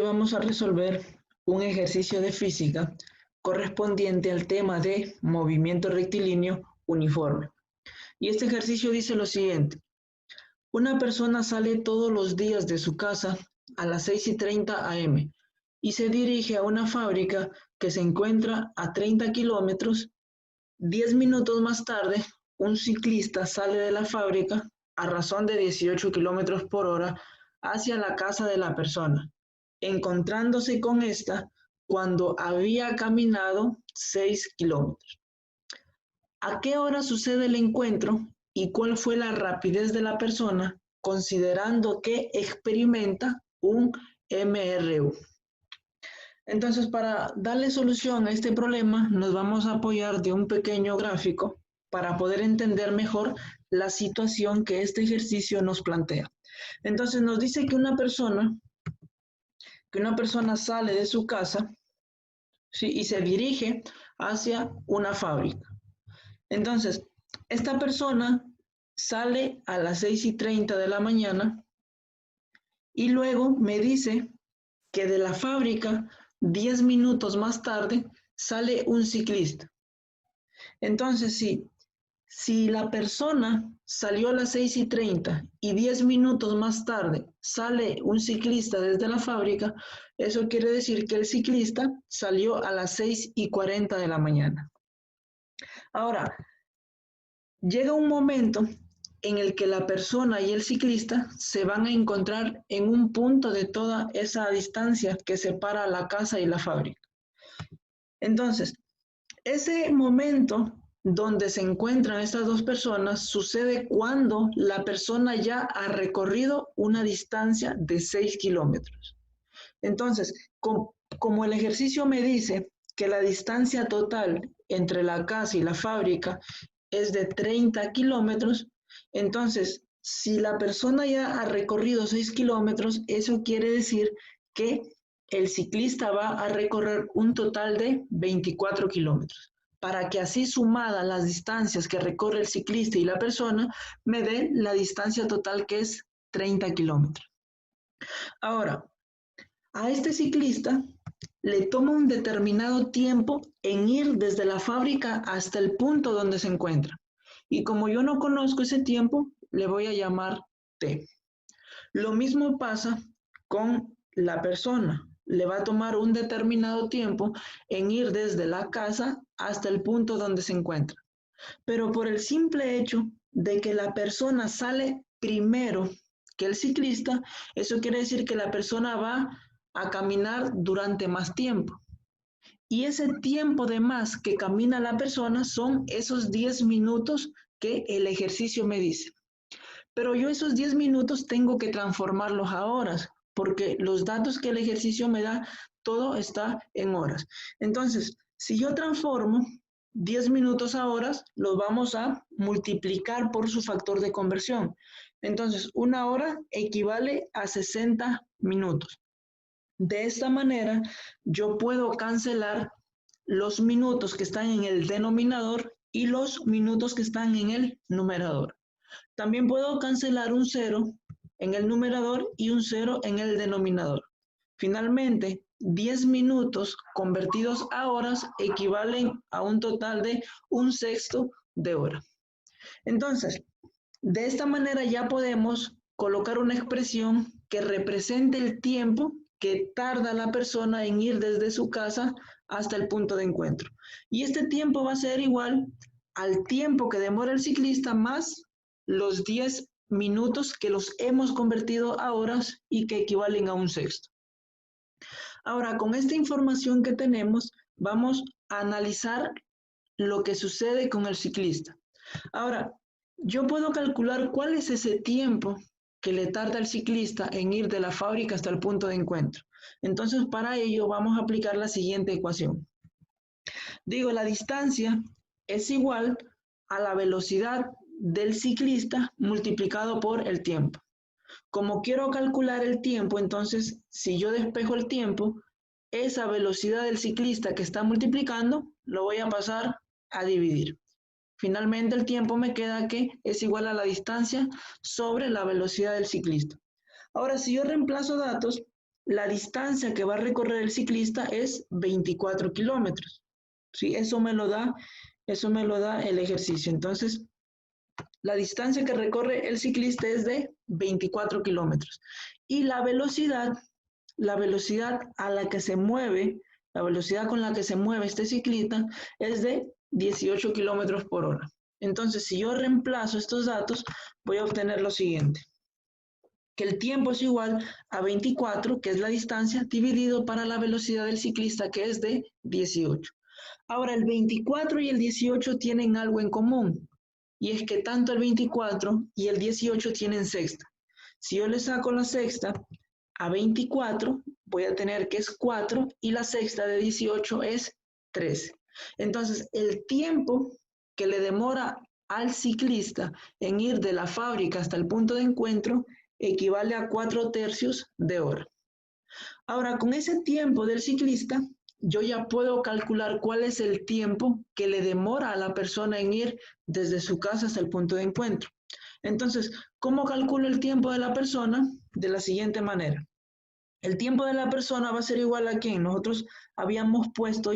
vamos a resolver un ejercicio de física correspondiente al tema de movimiento rectilíneo uniforme. Y este ejercicio dice lo siguiente. Una persona sale todos los días de su casa a las 6:30 am y se dirige a una fábrica que se encuentra a 30 kilómetros. 10 minutos más tarde, un ciclista sale de la fábrica a razón de 18 kilómetros por hora hacia la casa de la persona, encontrándose con esta cuando había caminado 6 kilómetros. ¿A qué hora sucede el encuentro y cuál fue la rapidez de la persona considerando que experimenta un MRU? Entonces, para darle solución a este problema, nos vamos a apoyar de un pequeño gráfico para poder entender mejor la situación que este ejercicio nos plantea. Entonces, nos dice que una persona sale de su casa, ¿sí?, y se dirige hacia una fábrica. Entonces, esta persona sale a las 6:30 de la mañana y luego me dice que de la fábrica 10 minutos más tarde sale un ciclista. Entonces, si la persona salió a las 6:30 y 10 minutos más tarde sale un ciclista desde la fábrica, eso quiere decir que el ciclista salió a las 6:40 de la mañana. Ahora, llega un momento en el que la persona y el ciclista se van a encontrar en un punto de toda esa distancia que separa la casa y la fábrica. Entonces, ese momento donde se encuentran estas dos personas sucede cuando la persona ya ha recorrido una distancia de 6 kilómetros. Entonces, como el ejercicio me dice que la distancia total entre la casa y la fábrica es de 30 kilómetros, entonces, si la persona ya ha recorrido 6 kilómetros, eso quiere decir que el ciclista va a recorrer un total de 24 kilómetros, para que así sumada las distancias que recorre el ciclista y la persona, me dé la distancia total que es 30 kilómetros. Ahora, a este ciclista le toma un determinado tiempo en ir desde la fábrica hasta el punto donde se encuentra. Y como yo no conozco ese tiempo, le voy a llamar T. Lo mismo pasa con la persona. Le va a tomar un determinado tiempo en ir desde la casa hasta el punto donde se encuentra. Pero por el simple hecho de que la persona sale primero que el ciclista, eso quiere decir que la persona va a caminar durante más tiempo. Y ese tiempo de más que camina la persona son esos 10 minutos que el ejercicio me dice. Pero yo esos 10 minutos tengo que transformarlos a horas, porque los datos que el ejercicio me da, todo está en horas. Entonces, si yo transformo 10 minutos a horas, los vamos a multiplicar por su factor de conversión. Entonces, una hora equivale a 60 minutos. De esta manera, yo puedo cancelar los minutos que están en el denominador y los minutos que están en el numerador. También puedo cancelar un 0 en el numerador y un 0 en el denominador. Finalmente, 10 minutos convertidos a horas equivalen a un total de 1/6 de hora. Entonces, de esta manera ya podemos colocar una expresión que represente el tiempo que tarda la persona en ir desde su casa hasta el punto de encuentro. Y este tiempo va a ser igual al tiempo que demora el ciclista más los 10 minutos que los hemos convertido a horas y que equivalen a 1/6. Ahora, con esta información que tenemos, vamos a analizar lo que sucede con el ciclista. Ahora, yo puedo calcular cuál es ese tiempo que le tarda al ciclista en ir de la fábrica hasta el punto de encuentro. Entonces, para ello vamos a aplicar la siguiente ecuación. Digo, la distancia es igual a la velocidad del ciclista multiplicado por el tiempo. Como quiero calcular el tiempo, entonces, si yo despejo el tiempo, esa velocidad del ciclista que está multiplicando, lo voy a pasar a dividir. Finalmente el tiempo me queda que es igual a la distancia sobre la velocidad del ciclista. Ahora, si yo reemplazo datos, la distancia que va a recorrer el ciclista es 24 kilómetros. ¿Sí? Eso me lo da el ejercicio. Entonces, la distancia que recorre el ciclista es de 24 kilómetros. Y la velocidad a la que se mueve, la velocidad con la que se mueve este ciclista es de 18 kilómetros por hora. Entonces, si yo reemplazo estos datos, voy a obtener lo siguiente. Que el tiempo es igual a 24, que es la distancia, dividido para la velocidad del ciclista, que es de 18. Ahora, el 24 y el 18 tienen algo en común, y es que tanto el 24 y el 18 tienen sexta. Si yo le saco la sexta a 24, voy a tener que es 4, y la sexta de 18 es 13. Entonces, el tiempo que le demora al ciclista en ir de la fábrica hasta el punto de encuentro equivale a 4/3 de hora. Ahora, con ese tiempo del ciclista, yo ya puedo calcular cuál es el tiempo que le demora a la persona en ir desde su casa hasta el punto de encuentro. Entonces, ¿cómo calculo el tiempo de la persona? De la siguiente manera. El tiempo de la persona va a ser igual a ¿quién? Nosotros habíamos puesto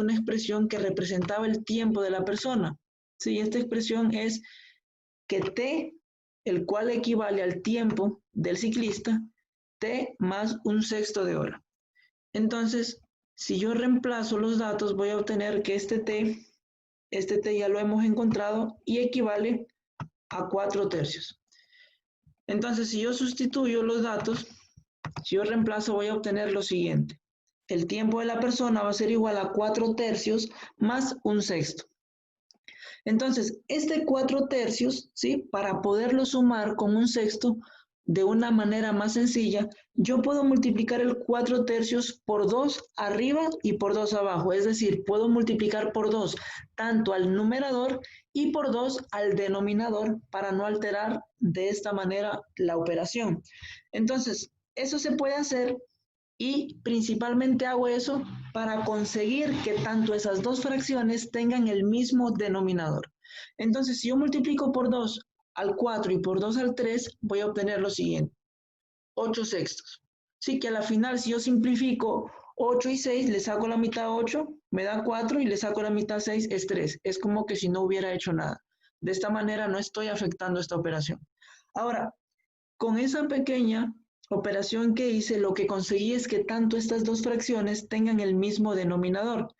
una expresión que representaba el tiempo de la persona. Sí, esta expresión es que T, el cual equivale al tiempo del ciclista, T más 1/6 de hora. Entonces, si yo reemplazo los datos, voy a obtener que este T ya lo hemos encontrado y equivale a 4/3. Entonces, si yo sustituyo los datos, si yo reemplazo, voy a obtener lo siguiente. El tiempo de la persona va a ser igual a 4/3 más 1/6. Entonces, este 4/3, ¿sí? Para poderlo sumar con 1/6 de una manera más sencilla, yo puedo multiplicar el 4/3 por 2 arriba y por 2 abajo. Es decir, puedo multiplicar por 2 tanto al numerador y por 2 al denominador para no alterar de esta manera la operación. Entonces, eso se puede hacer y principalmente hago eso para conseguir que tanto esas dos fracciones tengan el mismo denominador. Entonces, si yo multiplico por 2 al 4 y por 2 al 3, voy a obtener lo siguiente. 8/6. Sí, que a la final, si yo simplifico 8 y 6, le saco la mitad a 8, me da 4 y le saco la mitad a 6, es 3. Es como que si no hubiera hecho nada. De esta manera no estoy afectando esta operación. Ahora, con esa pequeña operación que hice, lo que conseguí es que tanto estas dos fracciones tengan el mismo denominador.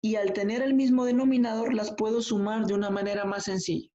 Y al tener el mismo denominador, las puedo sumar de una manera más sencilla.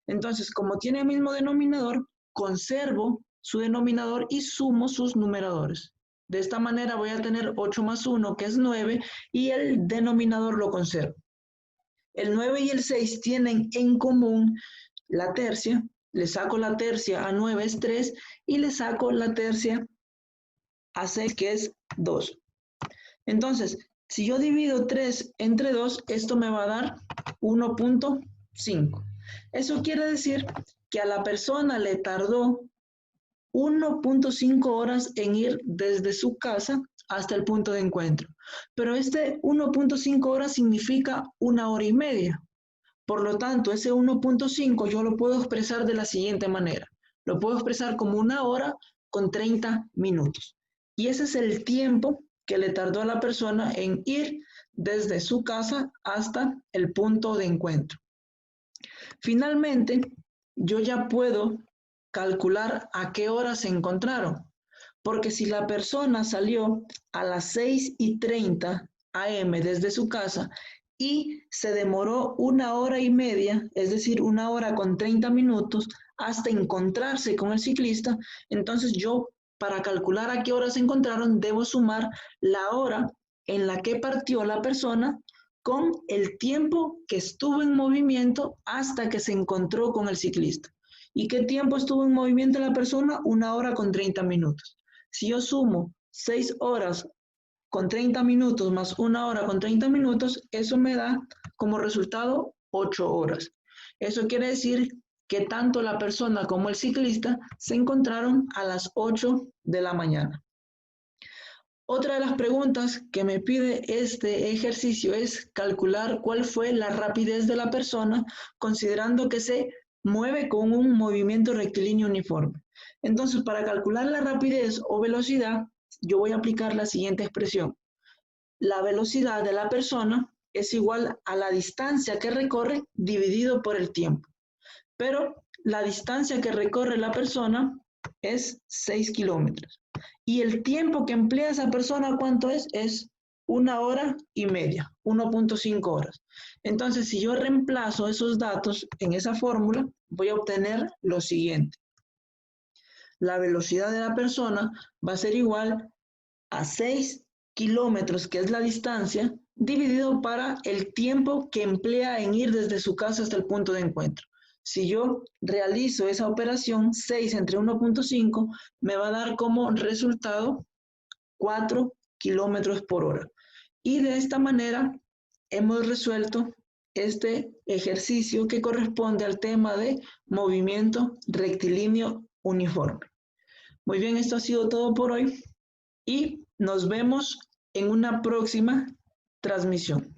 Entonces, como tiene el mismo denominador, conservo su denominador y sumo sus numeradores. De esta manera voy a tener 8 más 1, que es 9, y el denominador lo conservo. El 9 y el 6 tienen en común la tercia. Le saco la tercia a 9, es 3, y le saco la tercia a 6, que es 2. Entonces, si yo divido 3 entre 2, esto me va a dar 1.5. Eso quiere decir que a la persona le tardó 1.5 horas en ir desde su casa hasta el punto de encuentro. Pero este 1.5 horas significa 1 hora y media. Por lo tanto, ese 1.5 yo lo puedo expresar de la siguiente manera. Lo puedo expresar como 1 hora con 30 minutos. Y ese es el tiempo que le tardó a la persona en ir desde su casa hasta el punto de encuentro. Finalmente, yo ya puedo calcular a qué hora se encontraron. Porque si la persona salió a las 6:30 a.m. desde su casa y se demoró 1 hora y media, es decir, 1 hora con 30 minutos, hasta encontrarse con el ciclista, entonces yo, para calcular a qué hora se encontraron, debo sumar la hora en la que partió la persona con el tiempo que estuvo en movimiento hasta que se encontró con el ciclista. ¿Y qué tiempo estuvo en movimiento la persona? 1 hora con 30 minutos. Si yo sumo 6 horas con 30 minutos más 1 hora con 30 minutos, eso me da como resultado 8 horas. Eso quiere decir que tanto la persona como el ciclista se encontraron a las 8 de la mañana. Otra de las preguntas que me pide este ejercicio es calcular cuál fue la rapidez de la persona considerando que se mueve con un movimiento rectilíneo uniforme. Entonces, para calcular la rapidez o velocidad, yo voy a aplicar la siguiente expresión. La velocidad de la persona es igual a la distancia que recorre dividido por el tiempo. Pero la distancia que recorre la persona es 6 kilómetros. Y el tiempo que emplea esa persona, ¿cuánto es? Es 1 hora y media, 1.5 horas. Entonces, si yo reemplazo esos datos en esa fórmula, voy a obtener lo siguiente. La velocidad de la persona va a ser igual a 6 kilómetros, que es la distancia, dividido para el tiempo que emplea en ir desde su casa hasta el punto de encuentro. Si yo realizo esa operación, 6 entre 1.5, me va a dar como resultado 4 kilómetros por hora. Y de esta manera hemos resuelto este ejercicio que corresponde al tema de movimiento rectilíneo uniforme. Muy bien, esto ha sido todo por hoy y nos vemos en una próxima transmisión.